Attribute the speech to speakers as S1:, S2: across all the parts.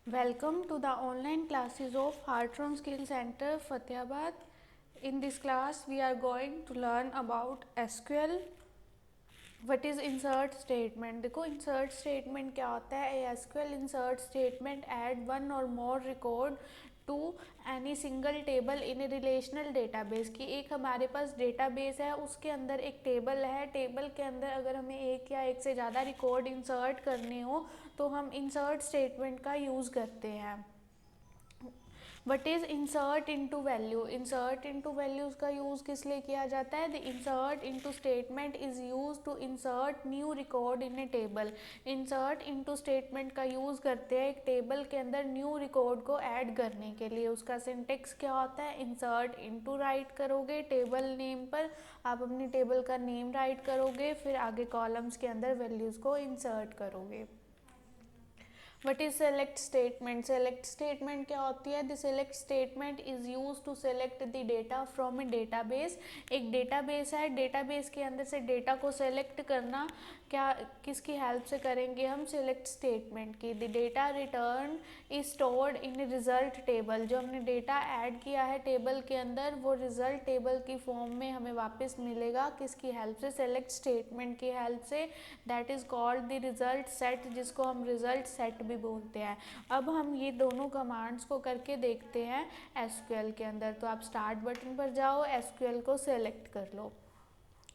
S1: Welcome to the online classes of Heartron Skill Center, Fatehpur. In this class, we are going to learn about SQL. What is insert statement? देखो insert statement क्या होता है? A SQL insert statement add one or more record to any single table in a relational database कि एक हमारे पास database है, उसके अंदर एक table है, table के अंदर अगर हमें एक या एक से ज़्यादा record insert करने हो तो हम insert statement का use करते हैं. What is insert into value? Insert into values का यूज़ किस लिए किया जाता है? The insert into statement is use to insert new record in a table. Insert into statement का यूज़ करते हैं एक टेबल के अंदर न्यू रिकॉर्ड को ऐड करने के लिए. उसका सिंटेक्स क्या होता है? इंसर्ट इंटू राइट करोगे टेबल नेम पर, आप अपनी टेबल का नेम राइट करोगे, फिर आगे कॉलम्स के अंदर वैल्यूज़ को इंसर्ट करोगे. What is select statement? Select statement क्या होती है? The select statement is use to select the data from a database. एक डेटाबेस है, डेटाबेस के अंदर से डेटा को सेलेक्ट करना क्या किसकी हेल्प से करेंगे हम? सेलेक्ट स्टेटमेंट की. The data return is stored in result table. जो हमने डेटा ऐड किया है टेबल के अंदर वो रिजल्ट टेबल की फॉर्म में हमें वापस मिलेगा. किसकी हेल्प से? सेलेक्ट स्टेटमेंट की हेल्प से. That is called the result set, जिसको हम रिजल्ट सेट भी बोलते हैं. अब हम ये दोनों कमांड्स को करके देखते हैं एसक्यूएल के अंदर. तो आप स्टार्ट बटन पर जाओ, एसक्यूएल को सेलेक्ट कर लो.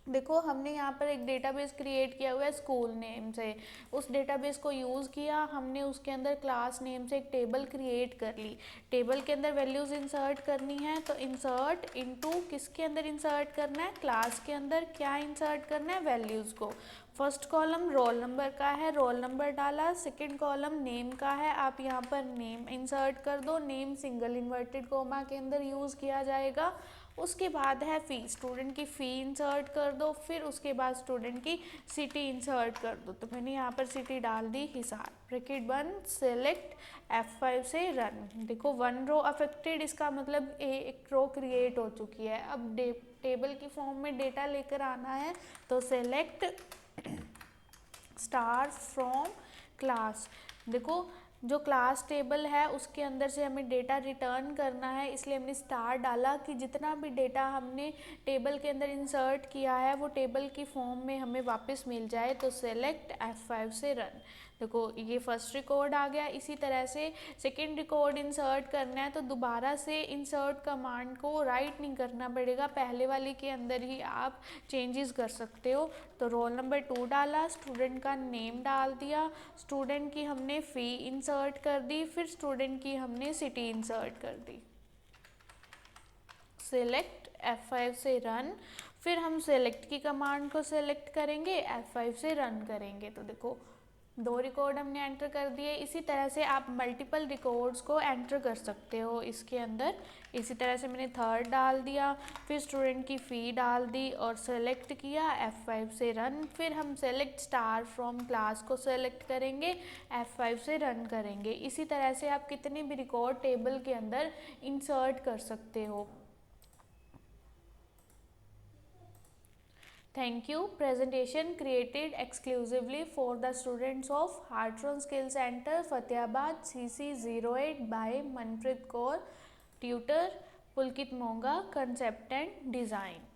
S1: देखो हमने यहाँ पर एक डेटाबेस क्रिएट किया हुआ है स्कूल नेम से. उस डेटाबेस को यूज़ किया हमने, उसके अंदर क्लास नेम से एक टेबल क्रिएट कर ली. टेबल के अंदर वैल्यूज़ इंसर्ट करनी है तो इंसर्ट इनटू किसके अंदर इंसर्ट करना है? क्लास के अंदर. क्या इंसर्ट करना है? वैल्यूज़ को. फर्स्ट कॉलम रोल नंबर का है, रोल नंबर डाला. सेकंड कॉलम नेम का है, आप यहाँ पर नेम इंसर्ट कर दो. नेम सिंगल इन्वर्टेड कोमा के अंदर यूज़ किया जाएगा. उसके बाद है फ़ी, स्टूडेंट की फ़ी इंसर्ट कर दो. फिर उसके बाद स्टूडेंट की सिटी इंसर्ट कर दो. तो मैंने यहाँ पर सिटी डाल दी हिसार. ब्रैकेट बंद. सेलेक्ट F5 से रन. देखो वन रो अफेक्टेड, इसका मतलब एक रो क्रिएट हो चुकी है. अब टेबल की फॉर्म में डेटा लेकर आना है तो सेलेक्ट स्टार फ्रॉम क्लास. देखो जो क्लास टेबल है उसके अंदर से हमें डेटा रिटर्न करना है, इसलिए हमने स्टार डाला कि जितना भी डेटा हमने टेबल के अंदर इंसर्ट किया है वो टेबल की फॉर्म में हमें वापस मिल जाए. तो सेलेक्ट F5 से रन. देखो ये फर्स्ट रिकॉर्ड आ गया. इसी तरह से सेकंड रिकॉर्ड इंसर्ट करना है तो दोबारा से इंसर्ट कमांड को राइट नहीं करना पड़ेगा, पहले वाली के अंदर ही आप चेंजेस कर सकते हो. तो रोल नंबर 2 डाला, स्टूडेंट का नेम डाल दिया, स्टूडेंट की हमने फ़ी इंसर्ट कर दी, फिर स्टूडेंट की हमने सिटी इंसर्ट कर दी. सेलेक्ट F5 से रन. फिर हम सेलेक्ट की कमांड को सेलेक्ट करेंगे, F5 से रन करेंगे. तो देखो 2 रिकॉर्ड हमने एंटर कर दिए. इसी तरह से आप मल्टीपल रिकॉर्ड्स को एंटर कर सकते हो इसके अंदर. इसी तरह से मैंने थर्ड डाल दिया, फिर स्टूडेंट की फ़ी डाल दी और सेलेक्ट किया, F5 से रन. फिर हम सेलेक्ट स्टार फ्रॉम क्लास को सेलेक्ट करेंगे, F5 से रन करेंगे. इसी तरह से आप कितने भी रिकॉर्ड टेबल के अंदर इंसर्ट कर सकते हो. Thank you. Presentation created exclusively for the students of Heartron Skill Center, Fatehpur, CC08 by Manpreet Kaur. Tutor Pulkit Monga. Concept and Design.